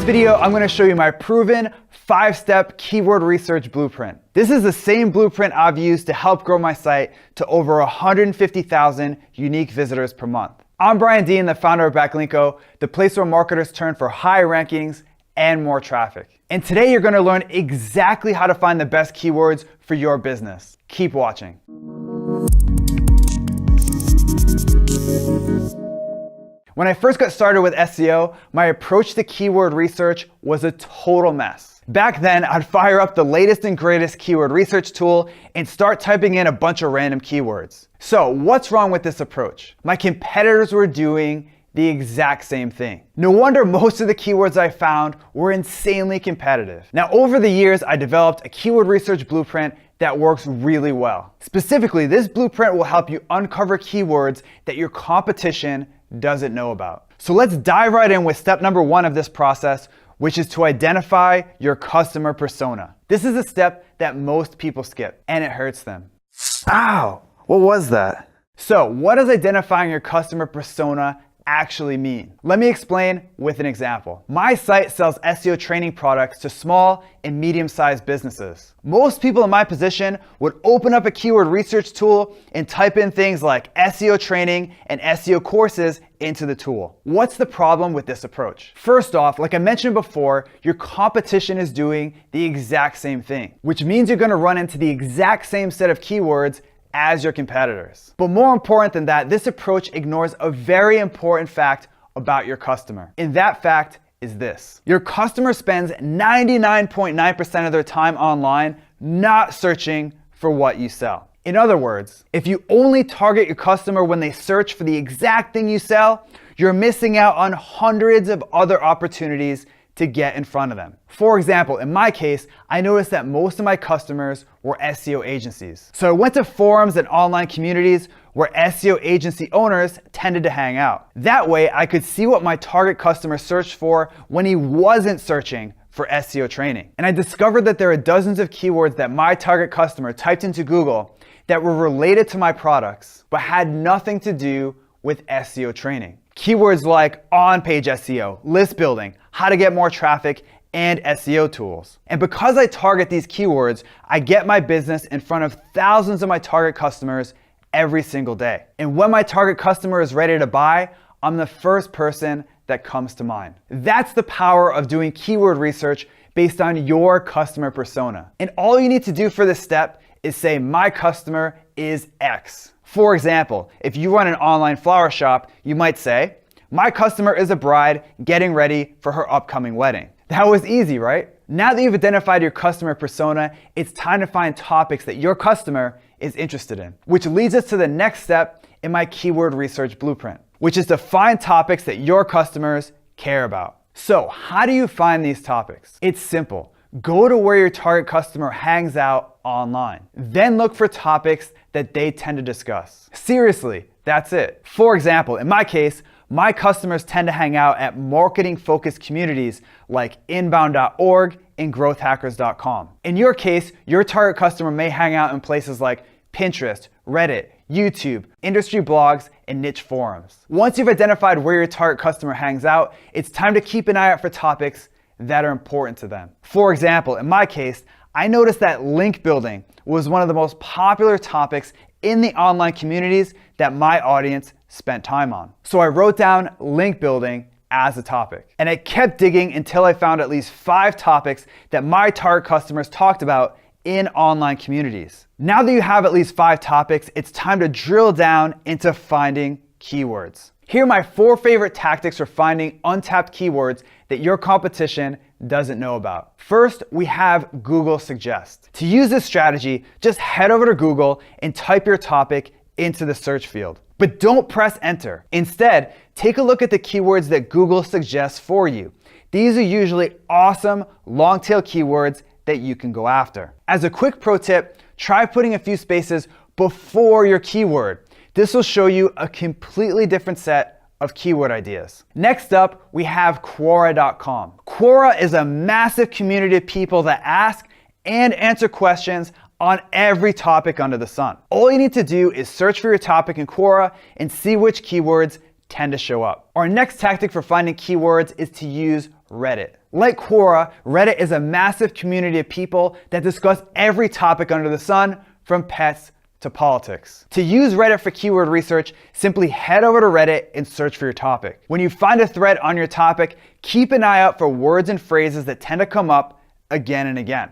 video, I'm going to show you my proven 5-step keyword research blueprint. This is the same blueprint I've used to help grow my site to over 150,000 unique visitors per month. I'm Brian Dean, the founder of Backlinko, the place where marketers turn for high rankings and more traffic. And today you're going to learn exactly how to find the best keywords for your business. Keep watching. When I first got started with SEO, my approach to keyword research was a total mess. Back then, I'd fire up the latest and greatest keyword research tool and start typing in a bunch of random keywords. So what's wrong with this approach? My competitors were doing the exact same thing. No wonder most of the keywords I found were insanely competitive. Now, over the years, I developed a keyword research blueprint that works really well. Specifically, this blueprint will help you uncover keywords that your competition doesn't know about. So let's dive right in with step number 1 of this process, which is to identify your customer persona. This is a step that most people skip, and it hurts them. Ow, what was that? So what does identifying your customer persona actually mean? Let me explain with an example. My site sells SEO training products to small and medium-sized businesses. Most people in my position would open up a keyword research tool and type in things like SEO training and SEO courses into the tool. What's the problem with this approach? First off, like I mentioned before, your competition is doing the exact same thing, which means you're going to run into the exact same set of keywords as your competitors. But more important than that, this approach ignores a very important fact about your customer. And that fact is this: your customer spends 99.9% of their time online not searching for what you sell. In other words, if you only target your customer when they search for the exact thing you sell, you're missing out on hundreds of other opportunities to get in front of them. For example, in my case, I noticed that most of my customers were SEO agencies. So I went to forums and online communities where SEO agency owners tended to hang out. That way, I could see what my target customer searched for when he wasn't searching for SEO training. And I discovered that there are dozens of keywords that my target customer typed into Google that were related to my products, but had nothing to do with SEO training. Keywords like on-page SEO, list building, how to get more traffic, and SEO tools. And because I target these keywords, I get my business in front of thousands of my target customers every single day. And when my target customer is ready to buy, I'm the first person that comes to mind. That's the power of doing keyword research based on your customer persona. And all you need to do for this step is say, my customer is X. For example, if you run an online flower shop, you might say, my customer is a bride getting ready for her upcoming wedding. That was easy, right? Now that you've identified your customer persona, it's time to find topics that your customer is interested in, which leads us to the next step in my keyword research blueprint, which is to find topics that your customers care about. So how do you find these topics? It's simple. Go to where your target customer hangs out online. Then look for topics that they tend to discuss. Seriously, that's it. For example, in my case, my customers tend to hang out at marketing-focused communities like inbound.org and growthhackers.com. In your case, your target customer may hang out in places like Pinterest, Reddit, YouTube, industry blogs, and niche forums. Once you've identified where your target customer hangs out, it's time to keep an eye out for topics that are important to them. For example, in my case, I noticed that link building was one of the most popular topics in the online communities that my audience spent time on. So I wrote down link building as a topic. And I kept digging until I found at least 5 topics that my target customers talked about in online communities. Now that you have at least 5 topics, it's time to drill down into finding keywords. Here are my 4 favorite tactics for finding untapped keywords that your competition doesn't know about. First, we have Google Suggest. To use this strategy, just head over to Google and type your topic into the search field. But don't press enter. Instead, take a look at the keywords that Google suggests for you. These are usually awesome long-tail keywords that you can go after. As a quick pro tip, try putting a few spaces before your keyword. This will show you a completely different set of keyword ideas. Next up, we have Quora.com. Quora is a massive community of people that ask and answer questions on every topic under the sun. All you need to do is search for your topic in Quora and see which keywords tend to show up. Our next tactic for finding keywords is to use Reddit. Like Quora, Reddit is a massive community of people that discuss every topic under the sun, from pets to politics. To use Reddit for keyword research, simply head over to Reddit and search for your topic. When you find a thread on your topic, keep an eye out for words and phrases that tend to come up again and again.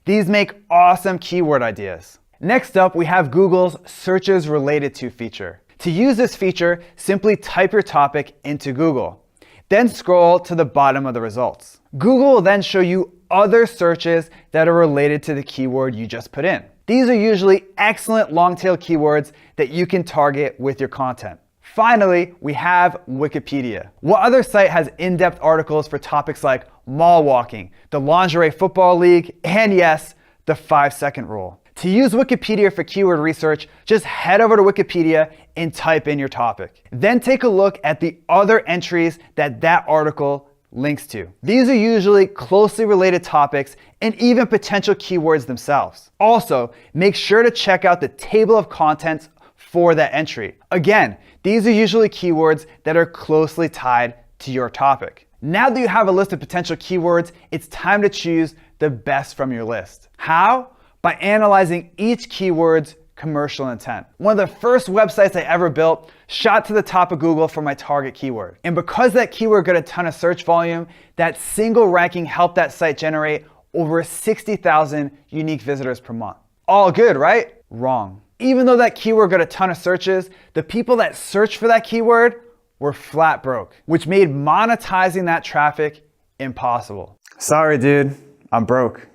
These make awesome keyword ideas. Next up, we have Google's Searches Related To feature. To use this feature, simply type your topic into Google. Then scroll to the bottom of the results. Google will then show you other searches that are related to the keyword you just put in. These are usually excellent long-tail keywords that you can target with your content. Finally, we have Wikipedia. What other site has in-depth articles for topics like mall walking, the lingerie football league, and yes, the 5-second rule? To use Wikipedia for keyword research, just head over to Wikipedia and type in your topic. Then take a look at the other entries that article links to. These are usually closely related topics and even potential keywords themselves. Also, make sure to check out the table of contents for that entry. Again, these are usually keywords that are closely tied to your topic. Now that you have a list of potential keywords, it's time to choose the best from your list. How? By analyzing each keyword's commercial intent. One of the first websites I ever built shot to the top of Google for my target keyword. And because that keyword got a ton of search volume, that single ranking helped that site generate over 60,000 unique visitors per month. All good, right? Wrong. Even though that keyword got a ton of searches, the people that searched for that keyword were flat broke, which made monetizing that traffic impossible. Sorry, dude, I'm broke.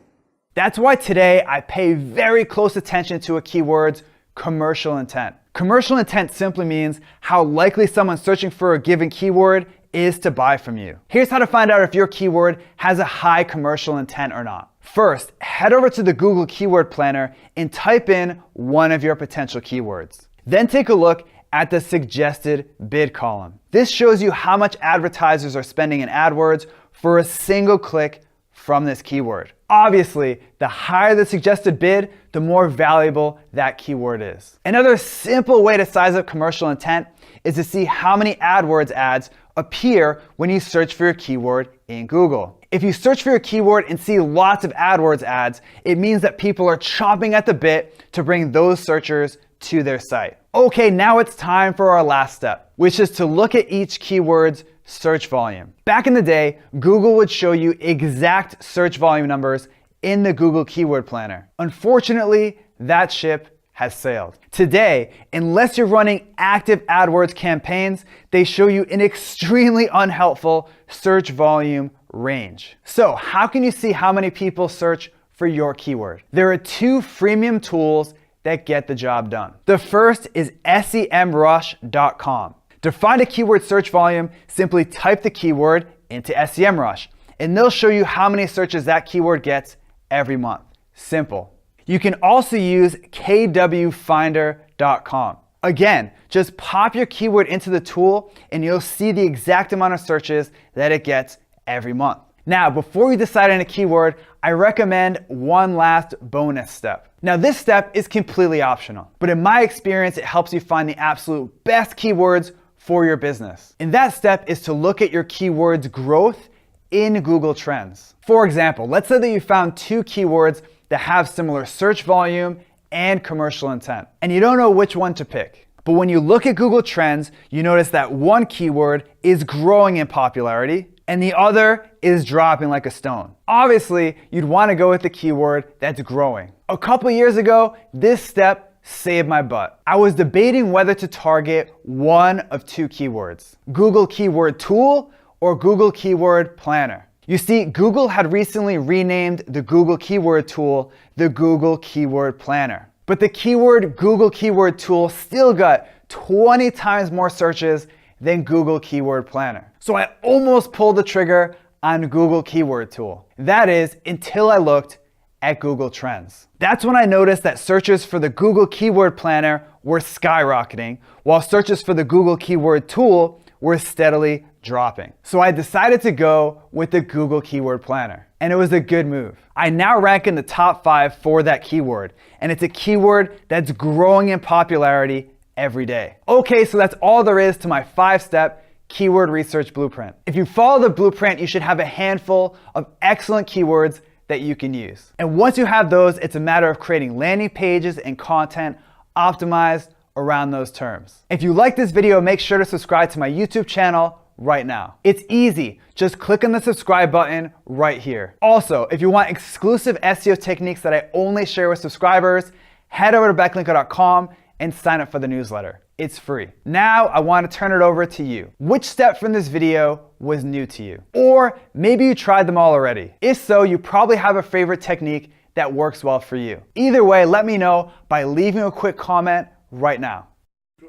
That's why today I pay very close attention to a keyword's commercial intent. Commercial intent simply means how likely someone searching for a given keyword is to buy from you. Here's how to find out if your keyword has a high commercial intent or not. First, head over to the Google Keyword Planner and type in one of your potential keywords. Then take a look at the suggested bid column. This shows you how much advertisers are spending in AdWords for a single click from this keyword. Obviously, the higher the suggested bid, the more valuable that keyword is. Another simple way to size up commercial intent is to see how many AdWords ads appear when you search for your keyword in Google. If you search for your keyword and see lots of AdWords ads, it means that people are chomping at the bit to bring those searchers to their site. Okay, now it's time for our last step, which is to look at each keyword's search volume. Back in the day, Google would show you exact search volume numbers in the Google Keyword Planner. Unfortunately, that ship has sailed. Today, unless you're running active AdWords campaigns, they show you an extremely unhelpful search volume range. So how can you see how many people search for your keyword? There are two freemium tools that get the job done. The first is semrush.com. To find a keyword search volume, simply type the keyword into SEMrush, and they'll show you how many searches that keyword gets every month. Simple. You can also use kwfinder.com. Again, just pop your keyword into the tool and you'll see the exact amount of searches that it gets every month. Now, before you decide on a keyword, I recommend one last bonus step. Now, this step is completely optional, but in my experience, it helps you find the absolute best keywords for your business. And that step is to look at your keyword's growth in Google Trends. For example, let's say that you found two keywords that have similar search volume and commercial intent, and you don't know which one to pick. But when you look at Google Trends, you notice that one keyword is growing in popularity and the other is dropping like a stone. Obviously, you'd want to go with the keyword that's growing. A couple years ago, this step saved my butt. I was debating whether to target one of two keywords, Google Keyword Tool or Google Keyword Planner. You see, Google had recently renamed the Google Keyword Tool the Google Keyword Planner. But the keyword Google Keyword Tool still got 20 times more searches than Google Keyword Planner. So I almost pulled the trigger on Google Keyword Tool. That is, until I looked at Google Trends. That's when I noticed that searches for the Google Keyword Planner were skyrocketing, while searches for the Google Keyword Tool were steadily dropping. So I decided to go with the Google Keyword Planner, and it was a good move. I now rank in the top 5 for that keyword, and it's a keyword that's growing in popularity every day. Okay, so that's all there is to my 5-step Keyword Research Blueprint. If you follow the blueprint, you should have a handful of excellent keywords that you can use. And once you have those, it's a matter of creating landing pages and content optimized around those terms. If you like this video, make sure to subscribe to my YouTube channel right now. It's easy. Just click on the subscribe button right here. Also, if you want exclusive SEO techniques that I only share with subscribers, head over to backlinko.com and sign up for the newsletter. It's free. Now I want to turn it over to you. Which step from this video was new to you? Or maybe you tried them all already. If so, you probably have a favorite technique that works well for you. Either way, let me know by leaving a quick comment right now.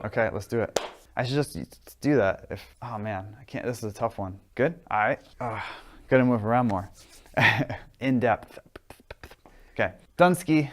Okay, let's do it. I should just do that. Oh man, I can't, this is a tough one. Good? All right. Gotta move around more. In depth. Okay, Dunsky.